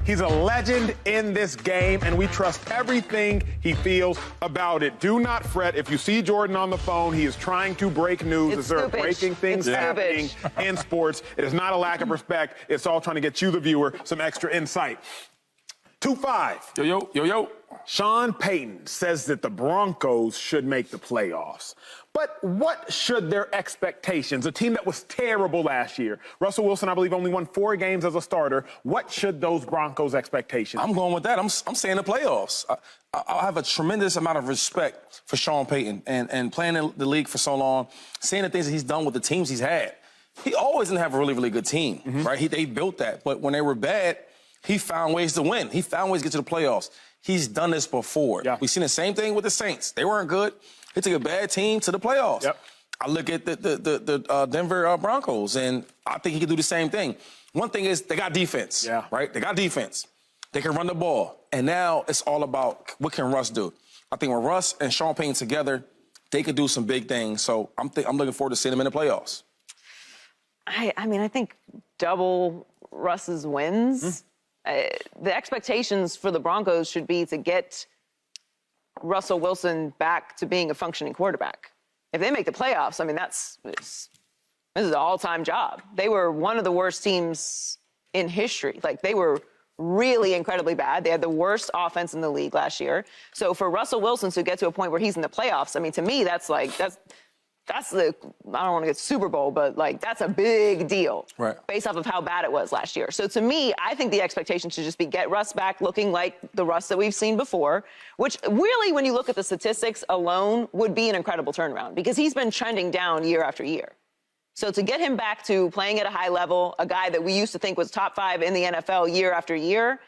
He's a legend in this game, and we trust everything he feels about it. Do not fret. If you see Jordan on the phone, he is trying to break news. As there are breaking things happening in sports. It is not a lack of respect. It's all trying to get you, the viewer, some extra insight. 2-5. Yo. Sean Payton says that the Broncos should make the playoffs. But what should their expectations? A team that was terrible last year. Russell Wilson, I believe, only won 4 games as a starter. What should those Broncos' expectations? I'm going with that. I'm saying the playoffs. I have a tremendous amount of respect for Sean Payton and playing in the league for so long, seeing the things that he's done with the teams he's had. He always didn't have a really, really good team, right? They built that. But when they were bad, he found ways to win. He found ways to get to the playoffs. He's done this before. Yeah. We've seen the same thing with the Saints. They weren't good. He took a bad team to the playoffs. Yep. I look at the Denver Broncos, and I think he can do the same thing. One thing is they got defense, right? They got defense. They can run the ball. And now it's all about what can Russ do. I think with Russ and Sean Payton together, they could do some big things. So I'm looking forward to seeing them in the playoffs. I mean, I think double Russ's wins. The expectations for the Broncos should be to get Russell Wilson back to being a functioning quarterback. If they make the playoffs, I mean, this is an all-time job. They were one of the worst teams in history. Like, they were really incredibly bad. They had the worst offense in the league last year. So for Russell Wilson to get to a point where he's in the playoffs, I mean, to me, that's the, I don't want to get Super Bowl, but, like, that's a big deal. Right. Based off of how bad it was last year. So to me, I think the expectation should just be get Russ back looking like the Russ that we've seen before, which really, when you look at the statistics alone, would be an incredible turnaround because he's been trending down year after year. So to get him back to playing at a high level, a guy that we used to think was top 5 in the NFL year after year,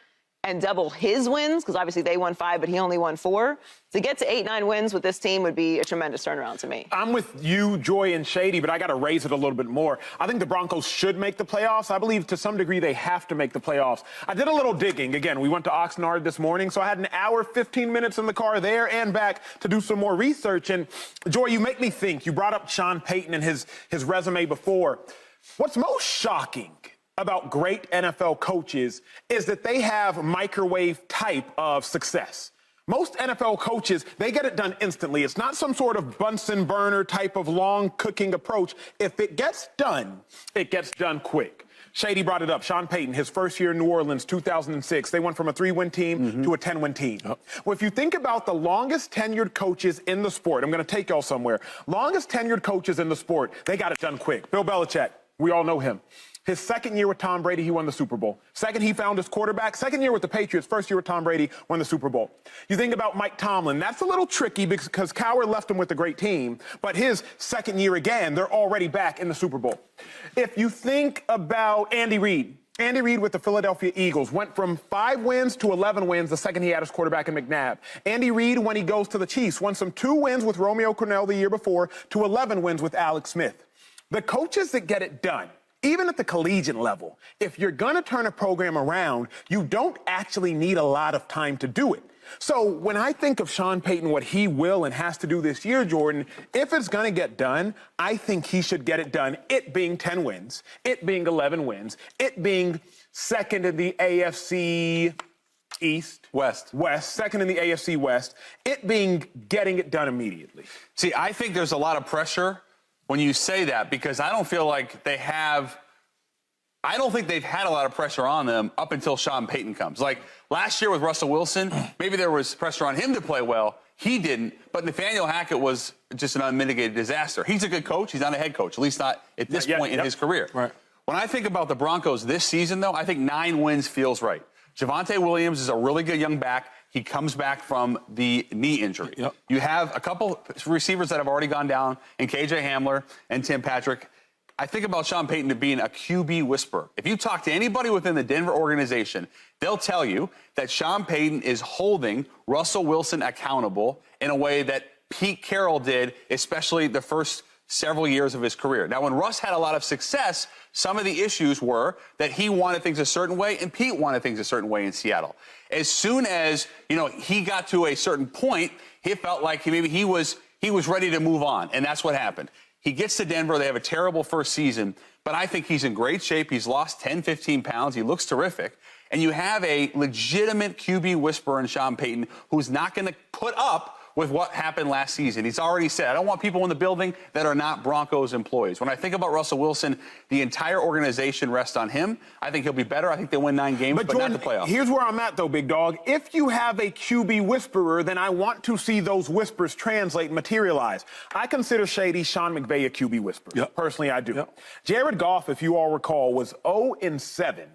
and double his wins, because obviously they won 5, but he only won 4. To get to 8-9 wins with this team would be a tremendous turnaround to me. I'm with you, Joy, and Shady, but I got to raise it a little bit more. I think the Broncos should make the playoffs. I believe to some degree they have to make the playoffs. I did a little digging. Again, we went to Oxnard this morning, so I had an hour, 15 minutes in the car there and back to do some more research. And, Joy, you make me think. You brought up Sean Payton and his resume before. What's most shocking about great NFL coaches is that they have microwave type of success. Most NFL coaches, they get it done instantly. It's not some sort of Bunsen burner type of long cooking approach. If it gets done, it gets done quick. Shady brought it up. Sean Payton, his first year in New Orleans, 2006, they went from a 3-win team to a 10-win team. Well, if you think about the longest tenured coaches in the sport, I'm going to take y'all somewhere. Longest tenured coaches in the sport, they got it done quick. Bill Belichick, we all know him. His second year with Tom Brady, he won the Super Bowl. Second, he found his quarterback. Second year with the Patriots. First year with Tom Brady, won the Super Bowl. You think about Mike Tomlin. That's a little tricky because Cowher left him with a great team. But his second year again, they're already back in the Super Bowl. If you think about Andy Reid. Andy Reid with the Philadelphia Eagles went from 5 wins to 11 wins the second he had his quarterback in McNabb. Andy Reid, when he goes to the Chiefs, won some 2 wins with Romeo Crennel the year before to 11 wins with Alex Smith. The coaches that get it done, even at the collegiate level, if you're going to turn a program around, you don't actually need a lot of time to do it. So when I think of Sean Payton, what he will and has to do this year, Jordan, if it's going to get done, I think he should get it done, it being 10 wins, it being 11 wins, it being second in the AFC West, second in the AFC West, it being getting it done immediately. See, I think there's a lot of pressure when you say that, because I don't feel like they've had a lot of pressure on them up until Sean Payton comes. Like last year with Russell Wilson, maybe there was pressure on him to play well. He didn't, but Nathaniel Hackett was just an unmitigated disaster. He's a good coach. He's not a head coach, at least not at this point in his career. Right. When I think about the Broncos this season, though, I think 9 wins feels right. Javonte Williams is a really good young back. He comes back from the knee injury. Yep. You have a couple receivers that have already gone down in KJ Hamler and Tim Patrick. I think about Sean Payton to being a QB whisperer. If you talk to anybody within the Denver organization, they'll tell you that Sean Payton is holding Russell Wilson accountable in a way that Pete Carroll did, especially the first several years of his career. Now, when Russ had a lot of success, some of the issues were that he wanted things a certain way and Pete wanted things a certain way in Seattle. As soon as, he got to a certain point, he felt like he was ready to move on, and that's what happened. He gets to Denver. They have a terrible first season, but I think he's in great shape. He's lost 10, 15 pounds. He looks terrific. and you have a legitimate QB whisperer in Sean Payton who's not going to put up with what happened last season. He's already said, I don't want people in the building that are not Broncos employees. When I think about Russell Wilson, the entire organization rests on him. I think he'll be better. I think they'll win 9 games, but Jordan, not the playoffs. Here's where I'm at, though, big dog. If you have a QB whisperer, then I want to see those whispers translate and materialize. I consider Shady Sean McVay a QB whisperer. Yep. Personally, I do. Yep. Jared Goff, if you all recall, was 0-7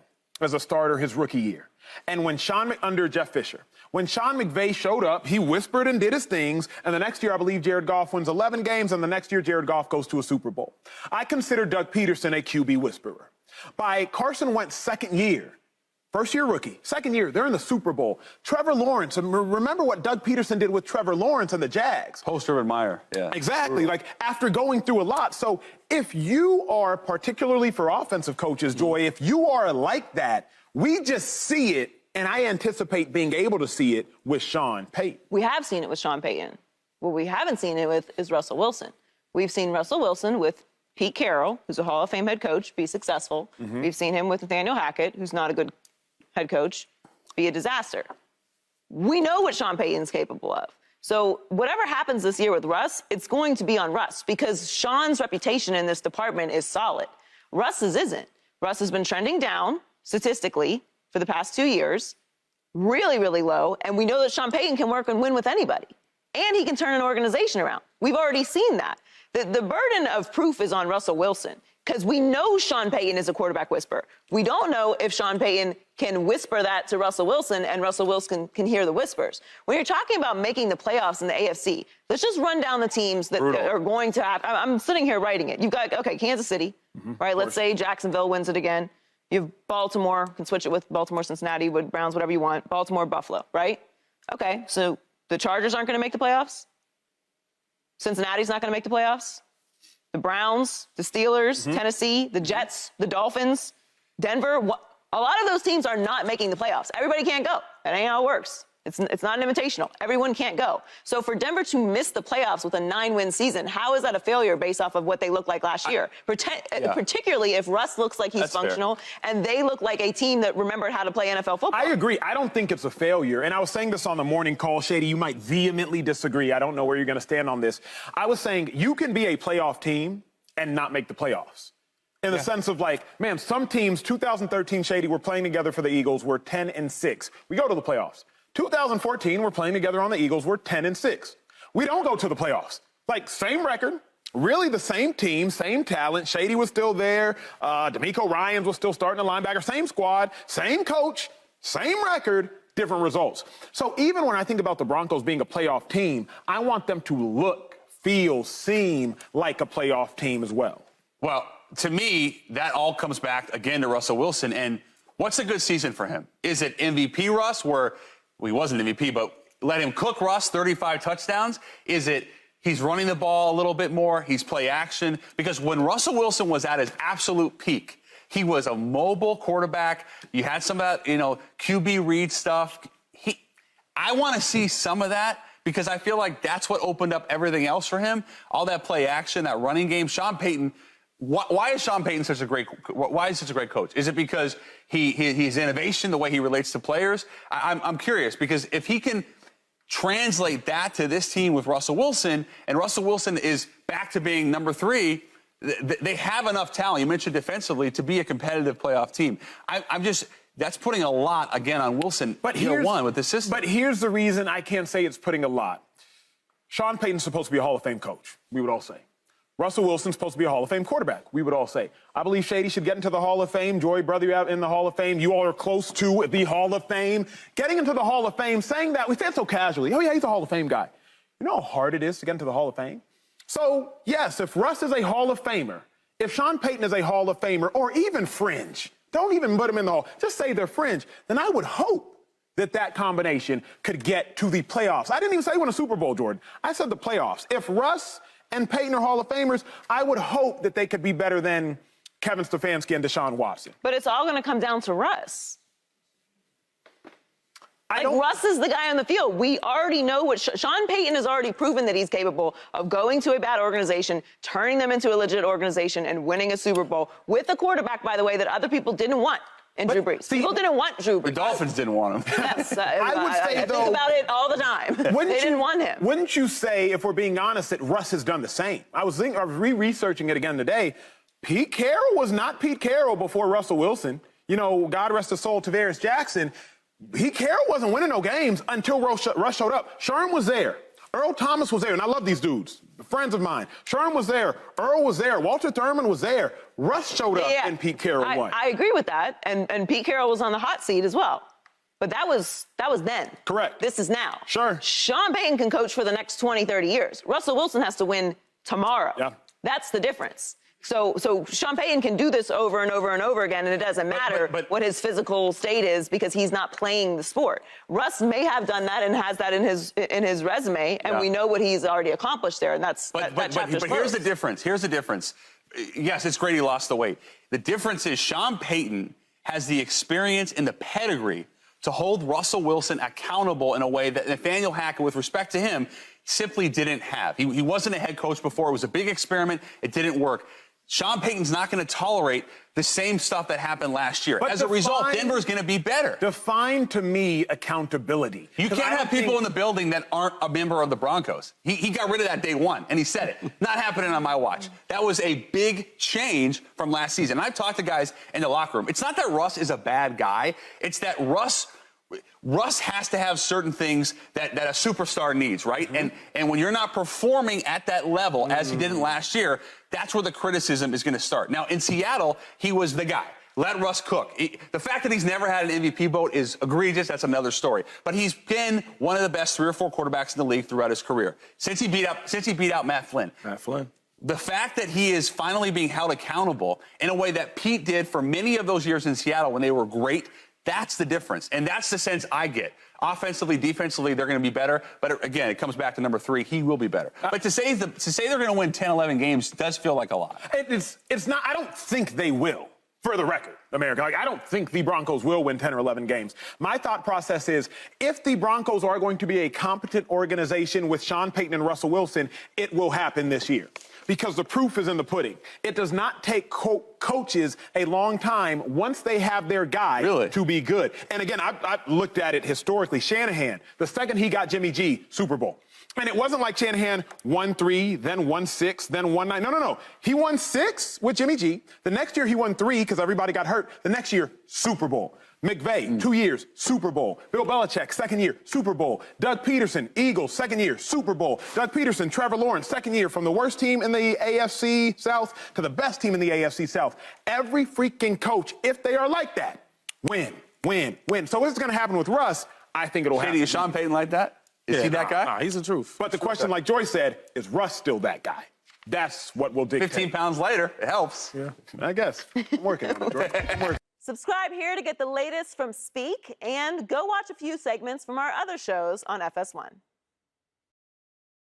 as a starter his rookie year. And when under Jeff Fisher, when Sean McVay showed up, he whispered and did his things. And the next year, I believe Jared Goff wins 11 games. And the next year, Jared Goff goes to a Super Bowl. I consider Doug Peterson a QB whisperer. By Carson Wentz's second year, first year rookie, second year, they're in the Super Bowl. Trevor Lawrence, and remember what Doug Peterson did with Trevor Lawrence and the Jags. Poster admire, yeah. Exactly, like after going through a lot. So if you are, particularly for offensive coaches, Joy, if you are like that, we just see it, and I anticipate being able to see it with Sean Payton. We have seen it with Sean Payton. What we haven't seen it with is Russell Wilson. We've seen Russell Wilson with Pete Carroll, who's a Hall of Fame head coach, be successful. Mm-hmm. We've seen him with Nathaniel Hackett, who's not a good head coach, be a disaster. We know what Sean Payton's capable of. So whatever happens this year with Russ, it's going to be on Russ because Sean's reputation in this department is solid. Russ's isn't. Russ has been trending down statistically for the past 2 years, really, really low. And we know that Sean Payton can work and win with anybody. And he can turn an organization around. We've already seen that. The burden of proof is on Russell Wilson because we know Sean Payton is a quarterback whisperer. We don't know if Sean Payton can whisper that to Russell Wilson and Russell Wilson can hear the whispers. When you're talking about making the playoffs in the AFC, let's just run down the teams that are going to have. I'm sitting here writing it. You've got, okay, Kansas City, right? Let's say Jacksonville wins it again. You have Baltimore, can switch it with Baltimore, Cincinnati, Browns, whatever you want. Baltimore, Buffalo, right? Okay, so the Chargers aren't going to make the playoffs. Cincinnati's not going to make the playoffs. The Browns, the Steelers, Tennessee, the Jets, the Dolphins, Denver. A lot of those teams are not making the playoffs. Everybody can't go. That ain't how it works. It's not an invitational. Everyone can't go. So for Denver to miss the playoffs with a 9-win season, how is that a failure based off of what they looked like last year? Particularly if Russ looks like he's functional and they look like a team that remembered how to play NFL football. I agree. I don't think it's a failure. And I was saying this on the morning call, Shady. You might vehemently disagree. I don't know where you're going to stand on this. I was saying you can be a playoff team and not make the playoffs. In the sense of like, man, some teams, 2013, Shady, were playing together for the Eagles, were 10-6. We go to the playoffs. 2014, we're playing together on the Eagles. We're 10-6. We don't go to the playoffs. Like, same record, really the same team, same talent. Shady was still there. D'Amico Ryans was still starting the linebacker. Same squad, same coach, same record, different results. So even when I think about the Broncos being a playoff team, I want them to look, feel, seem like a playoff team as well. Well, to me, that all comes back again to Russell Wilson. And what's a good season for him? Is it MVP Russ, where he wasn't MVP, but let him cook Russ, 35 touchdowns? Is it he's running the ball a little bit more, he's play action? Because when Russell Wilson was at his absolute peak, he was a mobile quarterback. You had some of that, QB read stuff. I want to see some of that because I feel like that's what opened up everything else for him. All that play action, that running game. Sean Payton, why is Sean Payton such a great coach? Is it because he's innovation, the way he relates to players? I'm curious because if he can translate that to this team with Russell Wilson, and Russell Wilson is back to being number 3, they have enough talent, you mentioned defensively, to be a competitive playoff team. That's putting a lot, again, on Wilson, year one with the system. But here's the reason I can't say it's putting a lot. Sean Payton's supposed to be a Hall of Fame coach, we would all say. Russell Wilson's supposed to be a Hall of Fame quarterback, we would all say. I believe Shady should get into the Hall of Fame. Joy, brother, you out in the Hall of Fame. You all are close to the Hall of Fame. Getting into the Hall of Fame, saying that, we say it so casually. Oh, yeah, he's a Hall of Fame guy. You know how hard it is to get into the Hall of Fame? So, yes, if Russ is a Hall of Famer, if Sean Payton is a Hall of Famer, or even fringe, don't even put him in the Hall, just say they're fringe, then I would hope that combination could get to the playoffs. I didn't even say win a Super Bowl, Jordan. I said the playoffs. If Russ and Payton are Hall of Famers, I would hope that they could be better than Kevin Stefanski and Deshaun Watson. But it's all going to come down to Russ. Russ is the guy on the field. We already know what Sean Payton has already proven that he's capable of going to a bad organization, turning them into a legit organization, and winning a Super Bowl with a quarterback, by the way, that other people didn't want. Drew Brees. People didn't want Drew Brees. The Dolphins didn't want him. Yes, I would say, I though, think about it all the time. They didn't want him. Wouldn't you say, if we're being honest, that Russ has done the same? I was re-researching it again today. Pete Carroll was not Pete Carroll before Russell Wilson. You know, God rest his soul, Tavares Jackson. Pete Carroll wasn't winning no games until Russ showed up. Sherm was there. Earl Thomas was there, and I love these dudes, friends of mine. Sherm was there. Earl was there. Walter Thurman was there. Russ showed up, and Pete Carroll won. I agree with that, and Pete Carroll was on the hot seat as well. But that was then. Correct. This is now. Sure. Sean Payton can coach for the next 20, 30 years. Russell Wilson has to win tomorrow. Yeah. That's the difference. So Sean Payton can do this over and over and over again, and it doesn't matter what his physical state is because he's not playing the sport. Russ may have done that and has that in his resume, and we know what he's already accomplished there, and that's that chapter's But here's the difference. Here's the difference. Yes, it's great he lost the weight. The difference is Sean Payton has the experience and the pedigree to hold Russell Wilson accountable in a way that Nathaniel Hackett, with respect to him, simply didn't have. He wasn't a head coach before. It was a big experiment. It didn't work. Sean Payton's not going to tolerate the same stuff that happened last year. As a result, Denver's going to be better. Define to me accountability. You can't have people in the building that aren't a member of the Broncos. He got rid of that day one, and he said it. Not happening on my watch. That was a big change from last season. I've talked to guys in the locker room. It's not that Russ is a bad guy. It's that Russ has to have certain things that a superstar needs, right? Mm-hmm. And when you're not performing at that level as he didn't last year, that's where the criticism is going to start. Now, in Seattle, he was the guy. Let Russ cook. The fact that he's never had an MVP vote is egregious. That's another story. But he's been one of the best 3 or 4 quarterbacks in the league throughout his career since he beat out Matt Flynn. The fact that he is finally being held accountable in a way that Pete did for many of those years in Seattle when they were great, that's the difference. And that's the sense I get. Offensively, defensively, they're going to be better. But again, it comes back to number 3. He will be better. But to say they're going to win 10, 11 games does feel like a lot. It's not. I don't think they will. For the record, America, I don't think the Broncos will win 10 or 11 games. My thought process is if the Broncos are going to be a competent organization with Sean Payton and Russell Wilson, it will happen this year. Because the proof is in the pudding. It does not take coaches a long time once they have their guy to be good. And again, I've looked at it historically. Shanahan, the second he got Jimmy G, Super Bowl. And it wasn't like Shanahan won 3, then won 6, then won 9. No. He won 6 with Jimmy G. The next year he won 3 because everybody got hurt. The next year, Super Bowl. McVay, 2 years, Super Bowl. Bill Belichick, second year, Super Bowl. Doug Peterson, Eagles, second year, Super Bowl. Doug Peterson, Trevor Lawrence, second year, from the worst team in the AFC South to the best team in the AFC South. Every freaking coach, if they are like that, win. So what's going to happen with Russ? I think it'll happen. Is Sean Payton like that? Is he that guy? Nah, he's the truth. But the question, like Joy said, is Russ still that guy? That's what will dictate. 15 pounds later, it helps. Yeah, I guess. I'm working on it, Joy. I'm working. Subscribe here to get the latest from Speak, and go watch a few segments from our other shows on FS1.